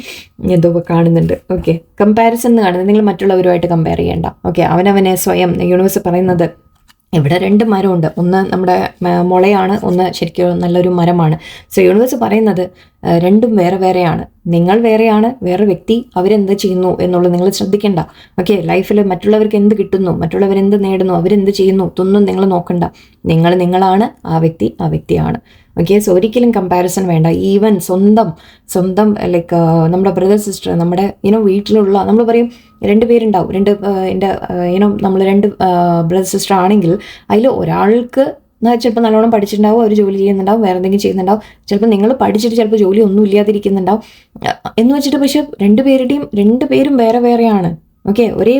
എന്തോ കാണുന്നുണ്ട്. ഓക്കെ, കമ്പാരിസൺ എന്ന് കാണുന്നത് നിങ്ങൾ മറ്റുള്ളവരുമായിട്ട് കമ്പയർ ചെയ്യേണ്ട. ഓക്കെ, അവനവനെ സ്വയം യൂണിവേഴ്സ് പറയുന്നത് ഇവിടെ 2 മരമുണ്ട്. ഒന്ന് നമ്മുടെ മുളയാണ്, ഒന്ന് ശരിക്കും നല്ലൊരു മരമാണ്. സോ യൂണിവേഴ്സ് പറയുന്നത് രണ്ടും വേറെ വേറെയാണ്. നിങ്ങൾ വേറെയാണ്, വേറെ വ്യക്തി അവരെന്ത് ചെയ്യുന്നു എന്നുള്ളത് നിങ്ങൾ ശ്രദ്ധിക്കേണ്ട. ഓക്കെ, ലൈഫിൽ മറ്റുള്ളവർക്ക് എന്ത് കിട്ടുന്നു, മറ്റുള്ളവരെന്ത് നേടുന്നു, അവരെന്ത് ചെയ്യുന്നു ഇതൊന്നും നിങ്ങൾ നോക്കണ്ട. നിങ്ങളാണ്, ആ വ്യക്തിയാണ്. ഓക്കെ, സോ ഒരിക്കലും കമ്പാരിസൺ വേണ്ട. ഈവൻ സ്വന്തം ലൈക്ക് നമ്മുടെ ബ്രദർ സിസ്റ്റർ, നമ്മുടെ വീട്ടിലുള്ള നമ്മൾ പറയും 2 പേരുണ്ടാവും, നമ്മൾ 2 ബ്രദർ സിസ്റ്റർ ആണെങ്കിൽ അതിൽ ഒരാൾക്ക് ചിലപ്പോൾ നല്ലോണം പഠിച്ചിട്ടുണ്ടാവും, അവർ ജോലി ചെയ്യുന്നുണ്ടാവും, വേറെ എന്തെങ്കിലും ചെയ്യുന്നുണ്ടാവും. ചിലപ്പോൾ നിങ്ങൾ പഠിച്ചിട്ട് ചിലപ്പോൾ ജോലി ഒന്നും ഇല്ലാതിരിക്കുന്നുണ്ടാവും എന്ന് വെച്ചിട്ട്, പക്ഷെ 2 പേരും വേറെ വേറെയാണ്. ഓക്കെ, ഒരേ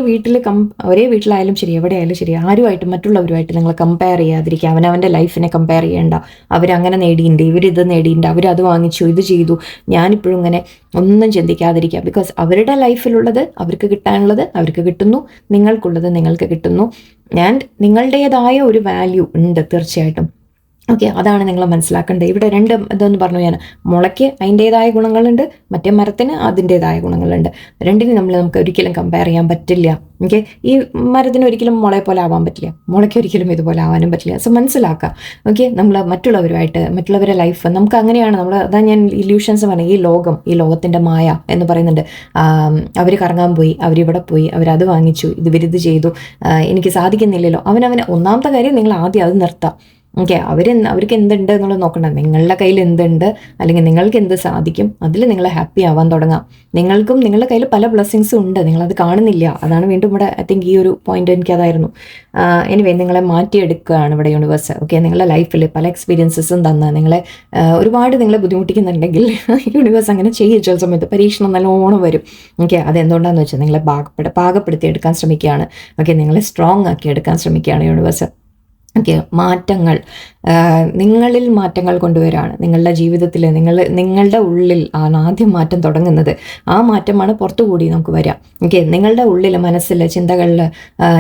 വീട്ടിലായാലും ശരി, എവിടെയായാലും ശരി, ആരുമായിട്ട് മറ്റുള്ളവരുമായിട്ട് നിങ്ങൾ കമ്പയർ ചെയ്യാതിരിക്കുക. അവനവൻ്റെ ലൈഫിനെ കമ്പയർ ചെയ്യേണ്ട. അവരങ്ങനെ നേടിയിട്ടുണ്ട്, ഇവരിത് നേടിയിട്ടുണ്ട്, അവരത് വാങ്ങിച്ചു, ഇത് ചെയ്തു, ഞാനിപ്പോഴും ഇങ്ങനെ ഒന്നും ചിന്തിക്കാതിരിക്കുക. ബിക്കോസ് അവരുടെ ലൈഫിലുള്ളത് അവർക്ക് കിട്ടാനുള്ളത് അവർക്ക് കിട്ടുന്നു, നിങ്ങൾക്കുള്ളത് നിങ്ങൾക്ക് കിട്ടുന്നു. ആൻഡ് നിങ്ങളുടേതായ ഒരു വാല്യൂ ഉണ്ട് തീർച്ചയായിട്ടും. ഓക്കെ, അതാണ് നിങ്ങൾ മനസ്സിലാക്കേണ്ടത്. ഇവിടെ രണ്ട് ഇതെന്ന് പറഞ്ഞു ഞാൻ, മുളയ്ക്ക് അതിൻ്റേതായ ഗുണങ്ങളുണ്ട്, മറ്റേ മരത്തിന് അതിൻ്റേതായ ഗുണങ്ങളുണ്ട്. രണ്ടിനും നമുക്ക് ഒരിക്കലും കമ്പയർ ചെയ്യാൻ പറ്റില്ല. ഓക്കെ, ഈ മരത്തിന് ഒരിക്കലും മുളയെ പോലെ ആവാൻ പറ്റില്ല, മുളയ്ക്ക് ഒരിക്കലും ഇതുപോലെ ആവാനും പറ്റില്ല. സോ മനസ്സിലാക്കാം. ഓക്കെ, നമ്മൾ മറ്റുള്ളവരുടെ ലൈഫ് നമുക്ക് അങ്ങനെയാണ്. അതാ ഞാൻ ഇല്യൂഷൻസ് പറഞ്ഞു, ഈ ലോകത്തിൻ്റെ മായ എന്ന് പറയുന്നുണ്ട്. അവർ കറങ്ങാൻ പോയി, അവരിവിടെ പോയി, അവരത് വാങ്ങിച്ചു, ഇത് ചെയ്തു, എനിക്ക് സാധിക്കുന്നില്ലല്ലോ. ഒന്നാമത്തെ കാര്യം നിങ്ങൾ ആദ്യം അത് നിർത്താം. ഓക്കെ, അവർക്ക് എന്തുണ്ട് എന്നുള്ളത് നോക്കണ്ട. നിങ്ങളുടെ കയ്യിൽ എന്തുണ്ട്, അല്ലെങ്കിൽ നിങ്ങൾക്ക് എന്ത് സാധിക്കും, അതിൽ നിങ്ങൾ ഹാപ്പി ആവാൻ തുടങ്ങാം. നിങ്ങളുടെ കയ്യിൽ പല ബ്ലെസ്സിങ്സും ഉണ്ട്, നിങ്ങളത് കാണുന്നില്ല. അതാണ് വീണ്ടും ഇവിടെ ഐ തിങ്ക് ഈ ഒരു പോയിന്റ് എനിക്കതായിരുന്നു. എനിവേ, നിങ്ങളെ മാറ്റിയെടുക്കുകയാണ് ഇവിടെ യൂണിവേഴ്സ്. ഓക്കെ, നിങ്ങളുടെ ലൈഫിൽ പല എക്സ്പീരിയൻസസും തന്ന് ഒരുപാട് നിങ്ങളെ ബുദ്ധിമുട്ടിക്കുന്നുണ്ടെങ്കിൽ യൂണിവേഴ്സ് അങ്ങനെ ചെയ്യും. ചില സമയത്ത് പരീക്ഷണം നല്ലോണം വരും. ഓക്കെ, അതെന്തുകൊണ്ടാണെന്ന് വെച്ചാൽ നിങ്ങളെ പാകപ്പെടുത്തി എടുക്കാൻ ശ്രമിക്കുകയാണ്. ഓക്കെ, നിങ്ങളെ സ്ട്രോങ് ആക്കി എടുക്കാൻ ശ്രമിക്കുകയാണ് യൂണിവേഴ്സ്. ഓക്കെ, നിങ്ങളിൽ മാറ്റങ്ങൾ കൊണ്ടുവരാണ്. നിങ്ങളുടെ ജീവിതത്തിൽ നിങ്ങളുടെ ഉള്ളിൽ ആണ് ആദ്യം മാറ്റം തുടങ്ങുന്നത്. ആ മാറ്റമാണ് പുറത്തുകൂടി നമുക്ക് വരാം. ഓക്കെ, നിങ്ങളുടെ ഉള്ളിൽ, മനസ്സിൽ, ചിന്തകളിൽ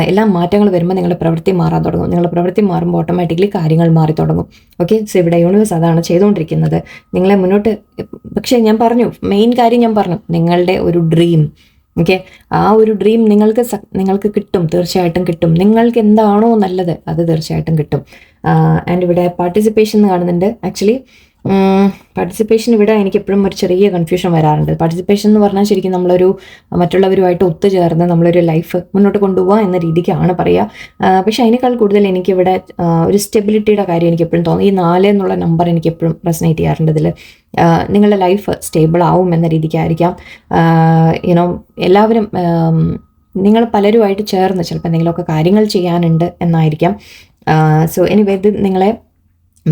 എല്ലാം മാറ്റങ്ങൾ വരുമ്പോൾ നിങ്ങളുടെ പ്രവൃത്തി മാറാൻ തുടങ്ങും. നിങ്ങളുടെ പ്രവൃത്തി മാറുമ്പോൾ ഓട്ടോമാറ്റിക്കലി കാര്യങ്ങൾ മാറി തുടങ്ങും. ഓക്കെ, സോ ഇവിടെ യൂണിവേഴ്സ് അതാണ് ചെയ്തുകൊണ്ടിരിക്കുന്നത്, നിങ്ങളെ മുന്നോട്ട്. പക്ഷേ മെയിൻ കാര്യം ഞാൻ പറഞ്ഞു, നിങ്ങളുടെ ഒരു ഡ്രീം. ഓക്കെ, ആ ഒരു ഡ്രീം നിങ്ങൾക്ക് കിട്ടും, തീർച്ചയായിട്ടും കിട്ടും. നിങ്ങൾക്ക് എന്താണോ നല്ലത് അത് തീർച്ചയായിട്ടും കിട്ടും. ആൻഡ് ഇവിടെ പാർട്ടിസിപ്പേഷൻ കാണുന്നുണ്ട്. ആക്ച്വലി പാർട്ടിസിപ്പേഷൻ ഇവിടെ എനിക്ക് എപ്പോഴും ഒരു ചെറിയ കൺഫ്യൂഷൻ വരാറുണ്ട്. പാർട്ടിസിപ്പേഷൻ എന്ന് പറഞ്ഞാൽ ശരിക്കും മറ്റുള്ളവരുമായിട്ട് ഒത്തുചേർന്ന് നമ്മളൊരു ലൈഫ് മുന്നോട്ട് കൊണ്ടുപോകുക എന്ന രീതിക്കാണ് പറയുക. പക്ഷെ അതിനേക്കാൾ കൂടുതൽ എനിക്കിവിടെ ഒരു സ്റ്റെബിലിറ്റിയുടെ കാര്യം എനിക്ക് എപ്പോഴും തോന്നി. ഈ 4 എന്നുള്ള നമ്പർ എനിക്ക് എപ്പോഴും റെസനേറ്റ് ചെയ്യാറുണ്ട്. ഇതിൽ നിങ്ങളുടെ ലൈഫ് സ്റ്റേബിൾ ആവും എന്ന രീതിക്കായിരിക്കാം. എല്ലാവരും നിങ്ങൾ പലരുമായിട്ട് ചേർന്ന് ചിലപ്പോൾ എന്തെങ്കിലുമൊക്കെ കാര്യങ്ങൾ ചെയ്യാനുണ്ട് എന്നായിരിക്കാം. സോ എനിവേ, ഇത് നിങ്ങളെ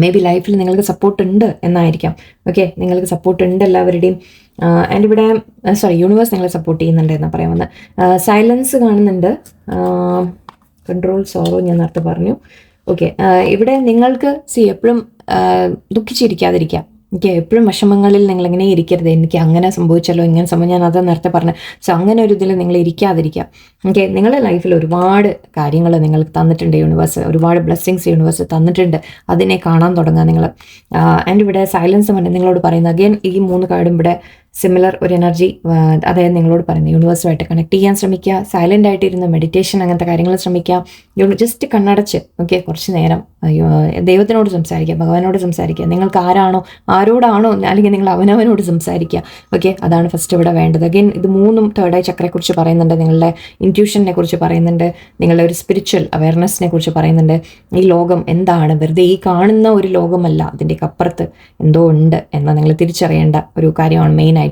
മേ ബി ലൈഫിൽ നിങ്ങൾക്ക് സപ്പോർട്ട് ഉണ്ട് എന്നായിരിക്കാം. ഓക്കെ, നിങ്ങൾക്ക് സപ്പോർട്ട് ഉണ്ട് എല്ലാവരുടെയും. ആൻഡ് ഇവിടെ യൂണിവേഴ്സ് നിങ്ങളെ സപ്പോർട്ട് ചെയ്യുന്നുണ്ട് എന്നാണ് പറയാൻ വന്നത്. സൈലൻസ് കാണുന്നുണ്ട്. കൺട്രോൾ സോറോ ഞാൻ നേരത്തെ പറഞ്ഞു. ഓക്കെ, ഇവിടെ നിങ്ങൾക്ക് എപ്പോഴും ദുഃഖിച്ചിരിക്കാതിരിക്കാം. എനിക്ക് എപ്പോഴും വിഷമങ്ങളിൽ നിങ്ങളിങ്ങനെ ഇരിക്കരുത്. എനിക്ക് അങ്ങനെ സംഭവിച്ചല്ലോ, ഇങ്ങനെ സംഭവം, ഞാൻ അത് നേരത്തെ പറഞ്ഞു. സോ അങ്ങനെ ഒരു ഇതിൽ നിങ്ങൾ ഇരിക്കാതിരിക്കുക. ഓക്കെ, നിങ്ങളുടെ ലൈഫിൽ ഒരുപാട് കാര്യങ്ങൾ നിങ്ങൾക്ക് തന്നിട്ടുണ്ട് യൂണിവേഴ്സ്, ഒരുപാട് ബ്ലെസ്സിങ്സ് യൂണിവേഴ്സ് തന്നിട്ടുണ്ട്. അതിനെ കാണാൻ തുടങ്ങുക നിങ്ങൾ. ആൻഡ് ഇവിടെ സൈലൻസ് നിങ്ങളോട് പറയുന്നത് അഗെയിൻ, ഈ 3 കാർഡും ഇവിടെ സിമിലർ ഒരു എനർജി. അതായത് നിങ്ങളോട് പറയുന്നത് യൂണിവേഴ്സുമായിട്ട് കണക്ട് ചെയ്യാൻ ശ്രമിക്കുക, സൈലൻ്റ് ആയിട്ടിരുന്ന് മെഡിറ്റേഷൻ അങ്ങനത്തെ കാര്യങ്ങൾ ശ്രമിക്കുക. ജസ്റ്റ് കണ്ണടച്ച് ഓക്കെ കുറച്ച് നേരം ദൈവത്തിനോട് സംസാരിക്കുക, ഭഗവാനോട് സംസാരിക്കുക. നിങ്ങൾക്ക് ആരോടാണോ അല്ലെങ്കിൽ നിങ്ങൾ അവനവനോട് സംസാരിക്കുക. ഓക്കെ, അതാണ് ഫസ്റ്റ് ഇവിടെ വേണ്ടത്. അഗെയിൻ ഇത് 3ഉം തേർഡ് ഐ ചക്രയെക്കുറിച്ച് പറയുന്നുണ്ട്, നിങ്ങളുടെ ഇൻറ്റ്യൂഷനെ കുറിച്ച് പറയുന്നുണ്ട്, നിങ്ങളുടെ ഒരു സ്പിരിച്വൽ അവയർനെസ്സിനെ കുറിച്ച് പറയുന്നുണ്ട്. ഈ ലോകം എന്താണ്, വെറുതെ ഈ കാണുന്ന ഒരു ലോകമല്ല, അതിൻ്റെയൊക്കെ അപ്പുറത്ത് എന്തോ ഉണ്ട് എന്ന് നിങ്ങൾ തിരിച്ചറിയേണ്ട ഒരു കാര്യമാണ് മെയിനായിട്ട്.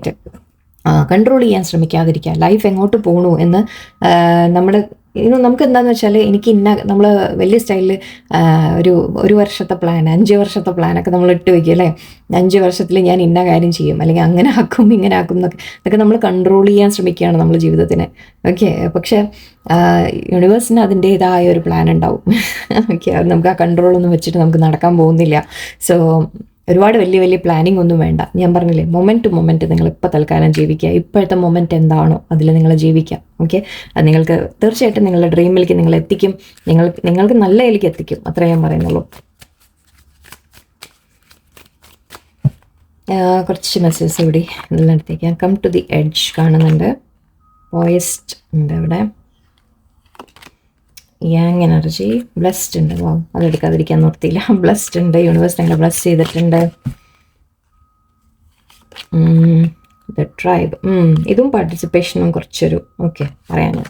കൺട്രോൾ ചെയ്യാൻ ശ്രമിക്കാതിരിക്കുക. ലൈഫ് എങ്ങോട്ട് പോകണു എന്ന് നമുക്ക് എന്താണെന്ന് വെച്ചാൽ, നമ്മൾ വലിയ സ്റ്റൈലിൽ ഒരു വർഷത്തെ പ്ലാൻ, 5 വർഷത്തെ പ്ലാനൊക്കെ നമ്മൾ ഇട്ട് വയ്ക്കും അല്ലേ. 5 വർഷത്തിൽ ഞാൻ ഇന്ന കാര്യം ചെയ്യും, അല്ലെങ്കിൽ അങ്ങനെ ആക്കും ഇങ്ങനെ ആക്കും എന്നൊക്കെ നമ്മൾ കൺട്രോൾ ചെയ്യാൻ ശ്രമിക്കുകയാണ് നമ്മൾ ജീവിതത്തിനെ. ഓക്കെ, പക്ഷേ യൂണിവേഴ്സിന് അതിൻ്റേതായ ഒരു പ്ലാൻ ഉണ്ടാവും. ഓക്കെ, അത് നമുക്ക് ആ കൺട്രോളൊന്നും വെച്ചിട്ട് നമുക്ക് നടക്കാൻ പോകുന്നില്ല. സോ ഒരുപാട് വലിയ പ്ലാനിങ് ഒന്നും വേണ്ട. ഞാൻ പറഞ്ഞില്ലേ, മൊമെൻറ്റ് ടു മൊമെൻറ്റ് നിങ്ങൾ ഇപ്പോൾ തൽക്കാലം ജീവിക്കുക. ഇപ്പോഴത്തെ മൊമെൻറ്റ് എന്താണോ അതിൽ നിങ്ങൾ ജീവിക്കുക. ഓക്കെ, അത് നിങ്ങൾക്ക് തീർച്ചയായിട്ടും നിങ്ങളുടെ ഡ്രീമിലേക്ക് നിങ്ങൾ എത്തിക്കും, നിങ്ങൾക്ക് നല്ല ഇതിലേക്ക് എത്തിക്കും, അത്രേ ഞാൻ പറയുന്നുള്ളൂ. കുറച്ച് മെസ്സേജസ് കൂടി ഇതിനടുത്തേക്ക്. കം ടു ദി എഡ്ജ് കാണുന്നുണ്ട്, പോയിസ്റ്റ് ഉണ്ട് ഇവിടെ, യാങ് എനർജി, ബ്ലെസ്ഡ് ഉണ്ട്. അതെടുക്കാതിരിക്കാൻ നിർത്തിയില്ല. ബ്ലെസ്ഡ് ഉണ്ട്, യൂണിവേഴ്സ് നിങ്ങളെ ബ്ലെസ് ചെയ്തിട്ടുണ്ട്. ദ ട്രൈബ്, ഇതും പാർട്ടിസിപ്പേഷനും കുറച്ചൊരു ഓക്കെ പറയാനോ.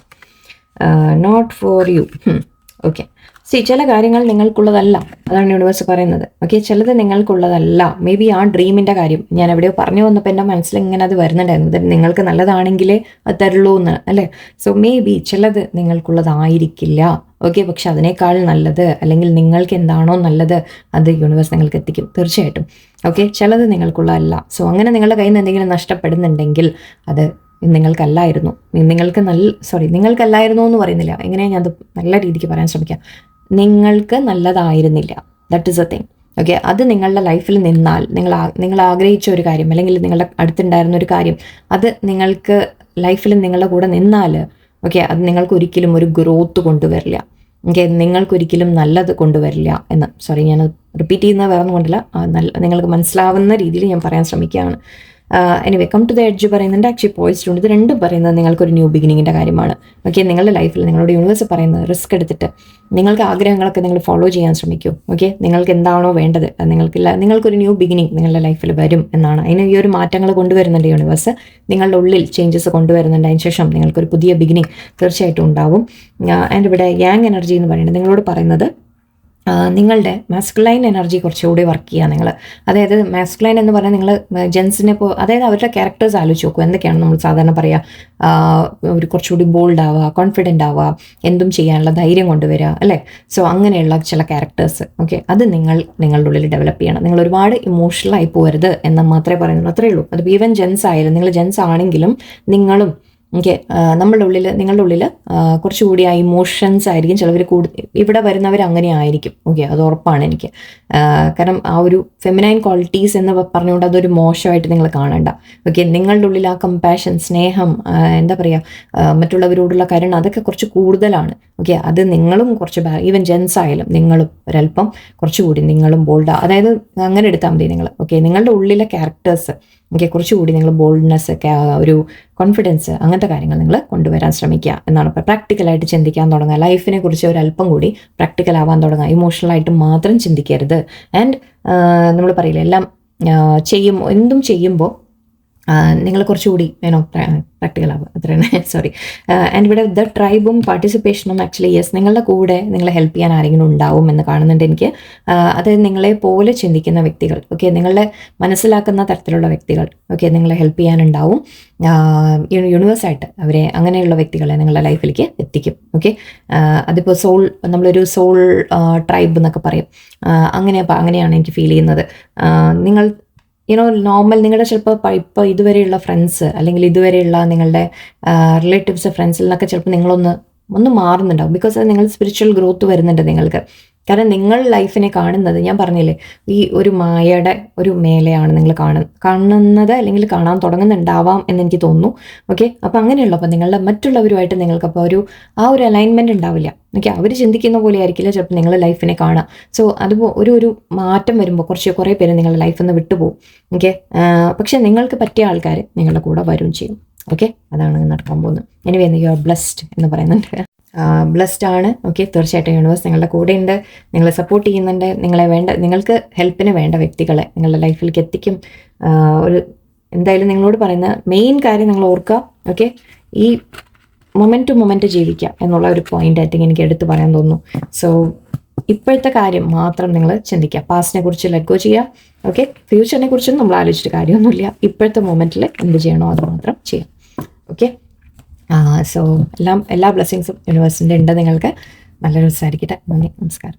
Not for you. ഓക്കെ, ചില കാര്യങ്ങൾ നിങ്ങൾക്കുള്ളതല്ല, അതാണ് യൂണിവേഴ്സ് പറയുന്നത്. ഓക്കെ, ചിലത് നിങ്ങൾക്കുള്ളതല്ല. മേ ബി ആ ഡ്രീമിൻ്റെ കാര്യം ഞാൻ എവിടെയോ പറഞ്ഞു വന്നപ്പോൾ എൻ്റെ മനസ്സിൽ ഇങ്ങനെ അത് വരുന്നുണ്ടായിരുന്നു, നിങ്ങൾക്ക് നല്ലതാണെങ്കിലേ അത് തരുള്ളൂ എന്ന് അല്ലേ. സോ മേ ബി ചിലത് നിങ്ങൾക്കുള്ളതായിരിക്കില്ല. ഓക്കെ, പക്ഷെ അതിനേക്കാൾ നല്ലത്, അല്ലെങ്കിൽ നിങ്ങൾക്ക് എന്താണോ നല്ലത് അത് യൂണിവേഴ്സ് നിങ്ങൾക്ക് എത്തിക്കും തീർച്ചയായിട്ടും. ഓക്കെ, ചിലത് നിങ്ങൾക്കുള്ളതല്ല. സോ അങ്ങനെ നിങ്ങളുടെ കയ്യിൽ നിന്ന് എന്തെങ്കിലും നഷ്ടപ്പെടുന്നുണ്ടെങ്കിൽ അത് നിങ്ങൾക്കല്ലായിരുന്നു. നിങ്ങൾക്കല്ലായിരുന്നു എന്ന് പറയുന്നില്ല, എങ്ങനെയാണ് ഞാൻ അത് നല്ല രീതിക്ക് പറയാൻ ശ്രമിക്കാം. നിങ്ങൾക്ക് നല്ലതായിരുന്നില്ല, that is a thing. Okay, അത് നിങ്ങളുടെ ലൈഫിൽ നിന്നാൽ, നിങ്ങൾ ആഗ്രഹിച്ച ഒരു കാര്യം, അല്ലെങ്കിൽ നിങ്ങളുടെ അടുത്തുണ്ടായിരുന്ന ഒരു കാര്യം, അത് നിങ്ങൾക്ക് ലൈഫിൽ നിങ്ങളുടെ കൂടെ നിന്നാൽ ഓക്കെ, അത് നിങ്ങൾക്ക് ഒരിക്കലും ഒരു ഗ്രോത്ത് കൊണ്ടുവരില്ല. ഓക്കെ, നിങ്ങൾക്കൊരിക്കലും നല്ലത് കൊണ്ടുവരില്ല എന്ന്. സോറി, ഞാൻ റിപ്പീറ്റ് ചെയ്യുന്നത് വേറെ ഒന്നും കൊണ്ടില്ല, നിങ്ങൾക്ക് മനസ്സിലാവുന്ന രീതിയിൽ ഞാൻ പറയാൻ ശ്രമിക്കുകയാണ്. Anyway, come to the edge പറയുന്നുണ്ട്, ആക്ച്വലി പോയിട്ടുണ്ട്. ഇത് രണ്ടും പറയുന്നത് നിങ്ങൾക്കൊരു ന്യൂ ബിഗിനിങ്ങിൻ്റെ കാര്യമാണ്. ഓക്കെ, നിങ്ങളുടെ ലൈഫിൽ നിങ്ങളുടെ യൂണിവേഴ്സ് പറയുന്നത് റിസ്ക് എടുത്തിട്ട് നിങ്ങൾക്ക് ആഗ്രഹങ്ങളൊക്കെ നിങ്ങൾ ഫോളോ ചെയ്യാൻ ശ്രമിക്കൂ. ഓക്കെ, നിങ്ങൾക്ക് എന്താണോ വേണ്ടത് അത് നിങ്ങൾക്കൊരു ന്യൂ ബിഗിനിങ് നിങ്ങളുടെ ലൈഫിൽ വരും എന്നാണ്. അതിന് ഈ ഒരു മാറ്റങ്ങൾ കൊണ്ടുവരുന്നുണ്ട് യൂണിവേഴ്സ്, നിങ്ങളുടെ ഉള്ളിൽ ചേഞ്ചസ് കൊണ്ടുവരുന്നുണ്ട്. അതിന് ശേഷം നിങ്ങൾക്കൊരു പുതിയ ബിഗിനിങ് തീർച്ചയായിട്ടും ഉണ്ടാവും. ആൻഡ് ഇവിടെ യാങ് എനർജി എന്ന് പറയുന്നത് നിങ്ങളോട് പറയുന്നത് നിങ്ങളുടെ മാസ്കുലൈൻ എനർജി കുറച്ചുകൂടി വർക്ക് ചെയ്യുക നിങ്ങൾ. അതായത് മാസ്കുലൈൻ എന്ന് പറഞ്ഞാൽ നിങ്ങൾ ജെൻസിനെ അതായത് അവരുടെ ക്യാരക്ടേഴ്സ് ആലോചിച്ച് നോക്കുക. എന്തൊക്കെയാണ് നമ്മൾ സാധാരണ പറയുക, ഒരു കുറച്ചുകൂടി ബോൾഡ് ആവുക, കോൺഫിഡൻ്റ് ആവുക, എന്തും ചെയ്യാനുള്ള ധൈര്യം കൊണ്ടുവരിക, അല്ലേ? സോ അങ്ങനെയുള്ള ചില ക്യാരക്ടേഴ്സ്, ഓക്കെ, അത് നിങ്ങളുടെ ഉള്ളിൽ ഡെവലപ്പ് ചെയ്യണം. നിങ്ങൾ ഒരുപാട് ഇമോഷണലായി പോകരുത് എന്ന് മാത്രമേ പറയുന്നുള്ളൂ. അത്രയേ ഉള്ളൂ. അത് ഈവൻ ജെൻസ് ആയാലും, നിങ്ങൾ ജെൻസ് ആണെങ്കിലും നിങ്ങളും ഓക്കെ, നിങ്ങളുടെ ഉള്ളിൽ കുറച്ചുകൂടി ആ ഇമോഷൻസ് ആയിരിക്കും ചിലവർ ഇവിടെ വരുന്നവർ അങ്ങനെ ആയിരിക്കും. ഓക്കെ, അത് ഉറപ്പാണ് എനിക്ക്. കാരണം ആ ഒരു ഫെമിനൈൻ ക്വാളിറ്റീസ് എന്ന് പറഞ്ഞുകൊണ്ട് അതൊരു മോശമായിട്ട് നിങ്ങൾ കാണണ്ട. ഓക്കെ, നിങ്ങളുടെ ഉള്ളിൽ ആ കമ്പാഷൻ, സ്നേഹം, എന്താ പറയുക, മറ്റുള്ളവരോടുള്ള കരുണ, അതൊക്കെ കുറച്ച് കൂടുതലാണ്. ഓക്കെ, അത് നിങ്ങളും കുറച്ച് ഈവൻ ജെൻസ് ആയാലും നിങ്ങളും ഒരല്പം കുറച്ചുകൂടി നിങ്ങളും ബോൾഡ്, അതായത് അങ്ങനെ എടുത്താൽ മതി നിങ്ങൾ. ഓക്കെ, നിങ്ങളുടെ ഉള്ളിലെ ക്യാരക്ടേഴ്സ്, ഓക്കെ, കുറച്ചുകൂടി നിങ്ങൾ ബോൾഡ്നെസ്, ഒരു കോൺഫിഡൻസ്, അങ്ങനത്തെ കാര്യങ്ങൾ നിങ്ങൾ കൊണ്ടുവരാൻ ശ്രമിക്കുക എന്നാണ്. ഇപ്പോൾ പ്രാക്ടിക്കലായിട്ട് ചിന്തിക്കാൻ തുടങ്ങുക, ലൈഫിനെ കുറിച്ച് ഒരല്പം കൂടി പ്രാക്ടിക്കൽ ആവാൻ തുടങ്ങുക, ഇമോഷണലായിട്ട് മാത്രം ചിന്തിക്കരുത്. ആൻഡ് നമ്മൾ പറയില്ല, എല്ലാം എന്തും ചെയ്യുമ്പോൾ നിങ്ങൾ കുറച്ചുകൂടി പ്രാക്ടിക്കൽ ആവുക, അത്രയാണ്. സോറി. ആൻഡ് ഇവിടെ ദ ട്രൈബും പാർട്ടിസിപ്പേഷനും ആക്ച്വലി യെസ്, നിങ്ങളുടെ കൂടെ നിങ്ങളെ ഹെൽപ്പ് ചെയ്യാൻ ആരെങ്കിലും ഉണ്ടാവും എന്ന് കാണുന്നുണ്ട് എനിക്ക്. അതായത് നിങ്ങളെ പോലെ ചിന്തിക്കുന്ന വ്യക്തികൾ, ഓക്കെ, നിങ്ങളെ മനസ്സിലാക്കുന്ന തരത്തിലുള്ള വ്യക്തികൾ, ഓക്കെ, നിങ്ങളെ ഹെൽപ്പ് ചെയ്യാനുണ്ടാവും. യൂണിവേഴ്സായിട്ട് അവരെ അങ്ങനെയുള്ള വ്യക്തികളെ നിങ്ങളുടെ ലൈഫിലേക്ക് എത്തിക്കും. ഓക്കെ, അതിപ്പോൾ നമ്മളൊരു സോൾ ട്രൈബ് എന്നൊക്കെ പറയും. അങ്ങനെയാണ് എനിക്ക് ഫീൽ ചെയ്യുന്നത്. നിങ്ങൾ നോർമൽ നിങ്ങളുടെ ചിലപ്പോൾ ഇപ്പോൾ ഇതുവരെയുള്ള ഫ്രണ്ട്സ് അല്ലെങ്കിൽ ഇതുവരെയുള്ള നിങ്ങളുടെ റിലേറ്റീവ്സ്, ഫ്രണ്ട്സിൽ നിന്നൊക്കെ ചിലപ്പോൾ ഒന്ന് മാറുന്നുണ്ടാവും. ബിക്കോസ് അത് നിങ്ങൾ സ്പിരിച്വൽ ഗ്രോത്ത് വരുന്നുണ്ട് നിങ്ങൾക്ക്. കാരണം നിങ്ങൾ ലൈഫിനെ കാണുന്നത്, ഞാൻ പറഞ്ഞില്ലേ, ഈ ഒരു മായയുടെ ഒരു മേലെയാണ് നിങ്ങൾ കാണുന്നത്, അല്ലെങ്കിൽ കാണാൻ തുടങ്ങുന്നുണ്ടാവാം എന്നെനിക്ക് തോന്നുന്നു. ഓക്കെ, അപ്പോൾ അങ്ങനെയുള്ളപ്പോൾ നിങ്ങളുടെ മറ്റുള്ളവരുമായിട്ട് നിങ്ങൾക്കപ്പോൾ ആ ഒരു അലൈൻമെൻറ്റ് ഉണ്ടാവില്ല. ഓക്കെ, അവർ ചിന്തിക്കുന്ന പോലെ ആയിരിക്കില്ല ചിലപ്പോൾ നിങ്ങൾ ലൈഫിനെ കാണുക. സോ അതുപോലെ ഒരു മാറ്റം വരുമ്പോൾ കുറേ പേര് നിങ്ങളുടെ ലൈഫിൽ നിന്ന് വിട്ടുപോകും. ഓക്കെ, പക്ഷെ നിങ്ങൾക്ക് പറ്റിയ ആൾക്കാർ നിങ്ങളുടെ കൂടെ വരും ചെയ്യും. ഓക്കെ, അതാണ് നടക്കാൻ പോകുന്നത്. എനിവേ, യു ആർ ബ്ലെസ്ഡ് എന്ന് പറയുന്നുണ്ട്. ബ്ലെസ്ഡ് ആണ്. ഓക്കെ, തീർച്ചയായിട്ടും യൂണിവേഴ്സ് നിങ്ങളുടെ കൂടെ ഉണ്ട്, നിങ്ങളെ സപ്പോർട്ട് ചെയ്യുന്നുണ്ട്. നിങ്ങൾക്ക് ഹെൽപ്പിന് വേണ്ട വ്യക്തികളെ നിങ്ങളുടെ ലൈഫിലേക്ക് എത്തിക്കും. എന്തായാലും നിങ്ങളോട് പറയുന്ന മെയിൻ കാര്യം നിങ്ങൾ ഓർക്കുക. ഓക്കെ, ഈ മൊമെൻറ്റ് ടു മൊമെൻറ്റ് ജീവിക്കുക എന്നുള്ള ഒരു പോയിന്റ് ആയിട്ട് എനിക്ക് എടുത്ത് പറയാൻ തോന്നുന്നു. സോ ഇപ്പോഴത്തെ കാര്യം മാത്രം നിങ്ങൾ ചിന്തിക്കുക, പാസ്റ്റിനെ കുറിച്ച് ലെറ്റ് ഗോ ചെയ്യുക. ഓക്കെ, ഫ്യൂച്ചറിനെ കുറിച്ചും നമ്മൾ ആലോചിച്ചിട്ട് കാര്യമൊന്നുമില്ല. ഇപ്പോഴത്തെ മൊമെൻറ്റിൽ എന്ത് ചെയ്യണോ അത് മാത്രം ചെയ്യാം. ഓക്കെ, സോ എല്ലാ ബ്ലെസ്സിങ്സും യൂണിവേഴ്സിൻ്റെ ഉണ്ട്. നിങ്ങൾക്ക് നല്ലൊരു ദിവസമായിരിക്കട്ടെ. നന്ദി, നമസ്കാരം.